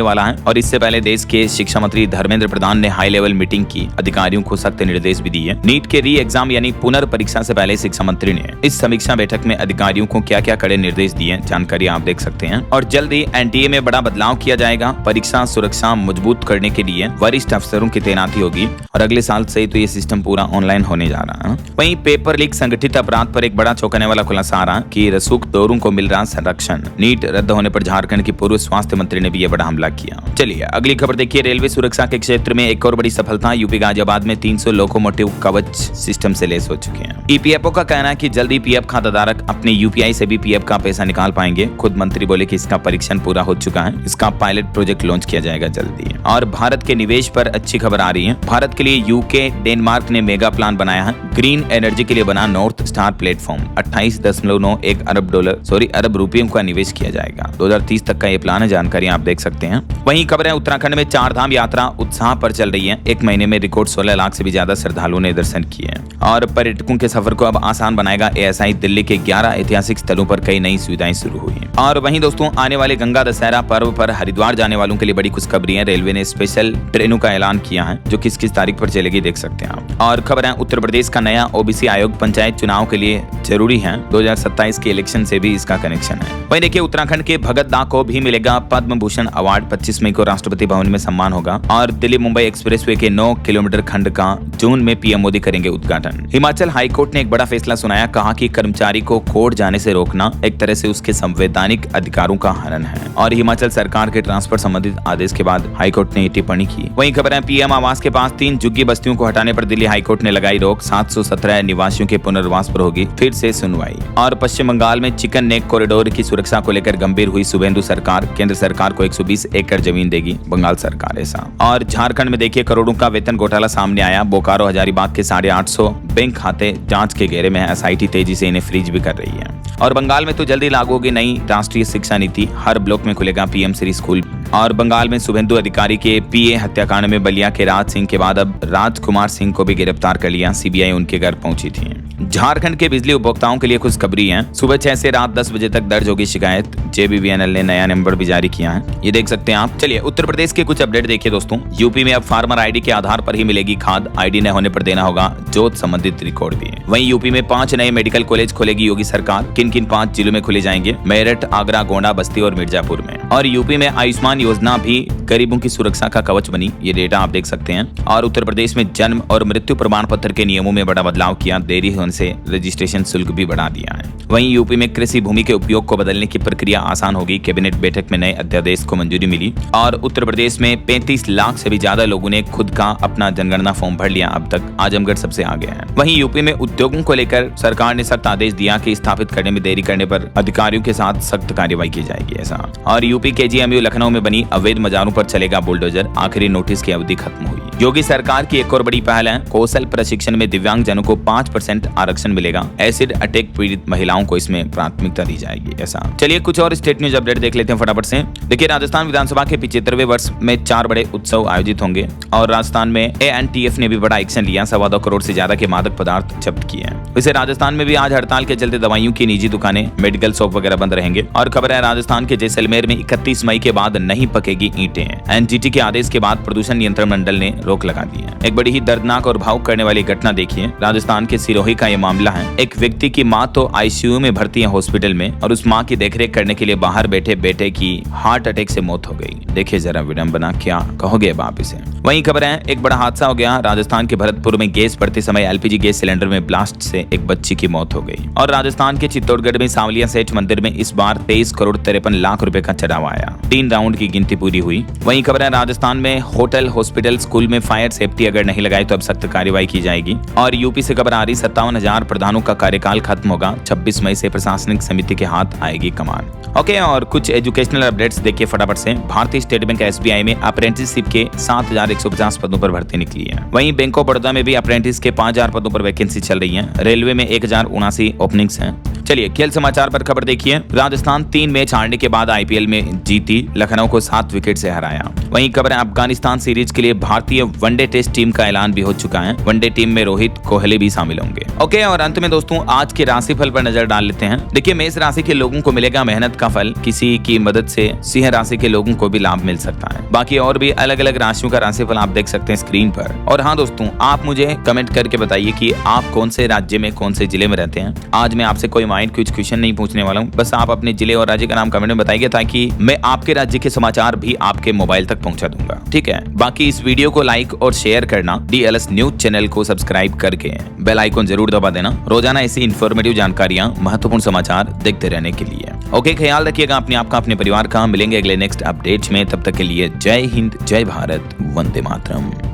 वाला है और इससे पहले देश के शिक्षा मंत्री धर्मेंद्र प्रधान ने हाई लेवल मीटिंग की, अधिकारियों को सख्त निर्देश भी दिए। नीट के री एग्जाम यानी पुनर्परीक्षा से पहले शिक्षा मंत्री ने इस समीक्षा बैठक में अधिकारियों को क्या क्या कड़े निर्देश दिए, जानकारी आप देख सकते हैं। और जल्द ही एनटीए में बड़ा बदलाव किया जाएगा, परीक्षा सुरक्षा मजबूत करने के लिए वरिष्ठ अफसरों की तैनाती होगी और अगले साल से तो ये सिस्टम पूरा ऑनलाइन होने जा रहा है। वहीं पेपर लीक संगठित अपराध पर एक बड़ा चौंकाने वाला खुलासा आ रहा है कि रसूखदोरों को मिल रहा संरक्षण। नीट रद्द होने पर झारखंड के पूर्व स्वास्थ्य मंत्री ने भी यह बड़ा हमला किया। चलिए अगली खबर देखिए, रेलवे सुरक्षा के क्षेत्र में एक और बड़ी सफलता, यूपी गाजियाबाद में 300 लोकोमोटिव कवच सिस्टम से लैस हो चुके हैं। ईपीएफओ का कहना है कि जल्दी पीएफ खाताधारक अपने यूपीआई से भी पीएफ का पैसा निकाल पाएंगे। खुद मंत्री बोले कि इसका परीक्षण पूरा हो चुका है, इसका पायलट प्रोजेक्ट लॉन्च किया जाएगा जल्दी। और भारत के निवेश पर अच्छी खबर आ रही है, भारत के लिए यूके डेनमार्क ने मेगा प्लान बनाया है। ग्रीन एनर्जी के लिए बना नॉर्थ स्टार प्लेटफॉर्म, 28.91 अरब रुपयों का निवेश किया जाएगा। 2030 तक का ये प्लान है, जानकारी आप देख सकते हैं। वहीं खबर है उत्तराखंड में 4 धाम यात्रा उत्साह पर चल रही है। एक महीने में रिकॉर्ड 16 लाख से भी ज्यादा श्रद्धालुओं ने दर्शन किए और पर्यटकों के सफर को अब आसान बनाएगा एएसआई। दिल्ली के 11 ऐतिहासिक स्थलों पर कई नई सुविधाएं शुरू हुई हैं। और वहीं दोस्तों आने वाले गंगा दशहरा पर्व पर हरिद्वार जाने वालों के लिए बड़ी खुशखबरी है, रेलवे ने स्पेशल ट्रेनों का ऐलान किया है जो किस किस तारीख पर चलेगी देख सकते हैं आप। और खबर है उत्तर प्रदेश का नया ओबीसी आयोग पंचायत चुनाव चुनाव के लिए जरूरी है। 2027 के इलेक्शन से भी इसका कनेक्शन है। वहीं देखिए उत्तराखंड के भगत दा को भी मिलेगा पद्म भूषण अवार्ड। 25 मई को राष्ट्रपति भवन में सम्मान होगा। और दिल्ली मुंबई एक्सप्रेसवे के 9 किलोमीटर खंड का जून में पीएम मोदी करेंगे उद्घाटन। हिमाचल हाईकोर्ट ने एक बड़ा फैसला सुनाया। कहा कि कर्मचारी को कोर्ट जाने से रोकना एक तरह से उसके संवैधानिक अधिकारों का हनन है। और हिमाचल सरकार के ट्रांसफर संबंधित आदेश के बाद हाईकोर्ट ने टिप्पणी की। वहीं खबर है पीएम आवास के पास 3 झुग्गी बस्तियों को हटाने पर दिल्ली हाईकोर्ट ने लगाई रोक। 717 निवासियों के पुनर्वास पर होगी फिर से सुनवाई। और पश्चिम बंगाल में चिकन नेक कॉरिडोर की सुरक्षा को लेकर गंभीर हुई शुभेंदु सरकार। केंद्र सरकार को 120 एकड़ जमीन देगी बंगाल सरकार ऐसा। और झारखंड में देखिए करोड़ों का वेतन घोटाला सामने आया। बोकारो हजारीबाग के 850 बैंक खाते जांच के घेरे में है। एसआईटी तेजी से इन्हें फ्रीज भी कर रही है। और बंगाल में तो जल्दी लागू होगी नई राष्ट्रीय शिक्षा नीति। हर ब्लॉक में खुलेगा पीएम श्री स्कूल। और बंगाल में शुभेंदु अधिकारी के पीए हत्याकांड में बलिया के राज सिंह के बाद अब राजकुमार सिंह को भी गिरफ्तार कर लिया। सीबीआई उनके घर पहुंची थी। झारखंड के बिजली उपभोक्ताओं के लिए खुशखबरी है। सुबह 6 से रात 10 बजे तक दर्ज होगी शिकायत। जेबीवीएनएल ने नया नंबर भी जारी किया है, ये देख सकते हैं आप। चलिए उत्तर प्रदेश के कुछ अपडेट देखिए दोस्तों। यूपी में अब फार्मर आईडी के आधार पर ही मिलेगी खाद। आईडी न होने पर देना होगा जोत संबंधित रिकॉर्ड भी। वहीं यूपी में 5 नए मेडिकल कॉलेज खोलेगी योगी सरकार। किन किन 5 जिलों में खुले जाएंगे? मेरठ, आगरा, गोंडा, बस्ती और मिर्जापुर में। और यूपी में आयुष्मान योजना भी गरीबों की सुरक्षा का कवच बनी, ये डेटा आप देख सकते हैं। और उत्तर प्रदेश में जन्म और मृत्यु प्रमाण पत्र के नियमों में बड़ा बदलाव किया। देरी होने से रजिस्ट्रेशन शुल्क भी बढ़ा दिया है। वहीं यूपी में कृषि भूमि के उपयोग को बदलने की प्रक्रिया आसान होगी। कैबिनेट बैठक में नए अध्यादेश को मंजूरी मिली। और उत्तर प्रदेश में 35 लाख से भी ज्यादा लोगों ने खुद का अपना जनगणना फॉर्म भर लिया। अब तक आजमगढ़ सबसे आगे है। वहीं यूपी में उद्योगों को लेकर सरकार ने सख्त आदेश दिया कि स्थापित करने में देरी करने पर अधिकारियों के साथ सख्त कार्रवाई की जाएगी ऐसा। और यूपी केजीएमयू लखनऊ में बनी अवैध मजारों पर चलेगा बुलडोजर। आखिरी नोटिस की अवधि खत्म हुई। योगी सरकार की एक और बड़ी पहल है। कौशल प्रशिक्षण में दिव्यांग जनों को 5% आरक्षण मिलेगा। एसिड अटैक पीड़ित महिलाओं को इसमें प्राथमिकता दी जाएगी ऐसा। चलिए कुछ और स्टेट न्यूज अपडेट देख लेते हैं फटाफट से। देखिए राजस्थान विधानसभा के 75वें वर्ष में 4 बड़े उत्सव आयोजित होंगे। और राजस्थान में एएनटीएफ ने भी बड़ा एक्शन लिया। 2.25 करोड़ से ज्यादा के मादक पदार्थ जब्त किए हैं। वैसे राजस्थान में भी आज हड़ताल के चलते दवाइयों की निजी दुकानें, मेडिकल शॉप वगैरह बंद रहेंगे। और खबर है राजस्थान के जैसलमेर में 31 मई के बाद नहीं पकेगी ईंटें। एनजीटी के आदेश के बाद प्रदूषण नियंत्रण मंडल ने रोक लगा दी है। एक बड़ी ही दर्दनाक और भावुक करने वाली घटना देखिए। राजस्थान के सिरोही का ये मामला है। एक व्यक्ति की मां तो आईसीयू में भर्ती है हॉस्पिटल में और उस मां की देखरेख करने के लिए बाहर बैठे बेटे की हार्ट अटैक से मौत हो गई। देखिए जरा विडंबना, क्या कहोगे बाप इसे। वहीं खबर है एक बड़ा हादसा हो गया। राजस्थान के भरतपुर में गैस भरते समय एलपीजी गैस सिलेंडर में ब्लास्ट से एक बच्ची की मौत हो गई। और राजस्थान के चित्तौड़गढ़ में सांवलिया सेठ मंदिर में इस बार 23 करोड़ 53 लाख रुपए का चढ़ावा आया। 3 राउंड की गिनती पूरी हुई। वहीं खबर है राजस्थान में होटल, हॉस्पिटल, स्कूल में फायर सेफ्टी अगर नहीं लगाई तो अब सख्त कार्रवाई की जाएगी। और यूपी से खबर आ रही 57,000 प्रधानों का कार्यकाल खत्म होगा। 26 मई से प्रशासनिक समिति के हाथ आएगी कमान। ओके, और कुछ एजुकेशनल अपडेट्स देखिए फटाफट से। भारतीय स्टेट बैंक एसबीआई में अप्रेंटिसशिप के 7,150 पदों पर भर्ती निकली है। वहीं बैंक ऑफ बड़ौदा में भी अप्रेंटिस के 5,000 पदों पर वैकेंसी चल रही है। रेलवे में 1,079 ओपनिंग्स हैं। चलिए खेल समाचार पर खबर देखिए। राजस्थान 3 मैच हारने के बाद आईपीएल में जीती। लखनऊ को 7 विकेट से हराया। वहीं खबर है अफगानिस्तान सीरीज के लिए भारतीय वनडे टेस्ट टीम का ऐलान भी हो चुका है। वनडे टीम में रोहित, कोहली भी शामिल होंगे। ओके, और अंत में दोस्तों आज के राशिफल पर नजर डाल लेते हैं। देखिए मेष राशि के लोगों को मिलेगा मेहनत का फल। किसी की मदद से सिंह राशि के लोगों को भी लाभ मिल सकता है। बाकी और भी अलग अलग राशियों का राशिफल आप देख सकते हैं स्क्रीन पर। और हाँ दोस्तों, आप मुझे कमेंट करके बताइए कि आप कौन से राज्य में, कौन से जिले में रहते हैं। आज मैं आपसे कोई माइंड क्विज क्वेश्चन नहीं पूछने वाला हूँ। बस आप अपने जिले और राज्य का नाम कमेंट में बताइए ताकि मैं आपके राज्य के समाचार भी आपके मोबाइल तक पहुंचा दूंगा। ठीक है, बाकी इस वीडियो को लाइक और शेयर करना। डीएलएस न्यूज चैनल को सब्सक्राइब करके बेल आइकन जरूर दबा देना रोजाना ऐसी इन्फॉर्मेटिव जानकारियां, महत्वपूर्ण समाचार देखते रहने के लिए। ओके, ख्याल रखिएगा अपने आप का, अपने परिवार का। मिलेंगे अगले नेक्स्ट अपडेट में। तब तक के लिए जय हिंद, जय भारत, वंदे मातरम।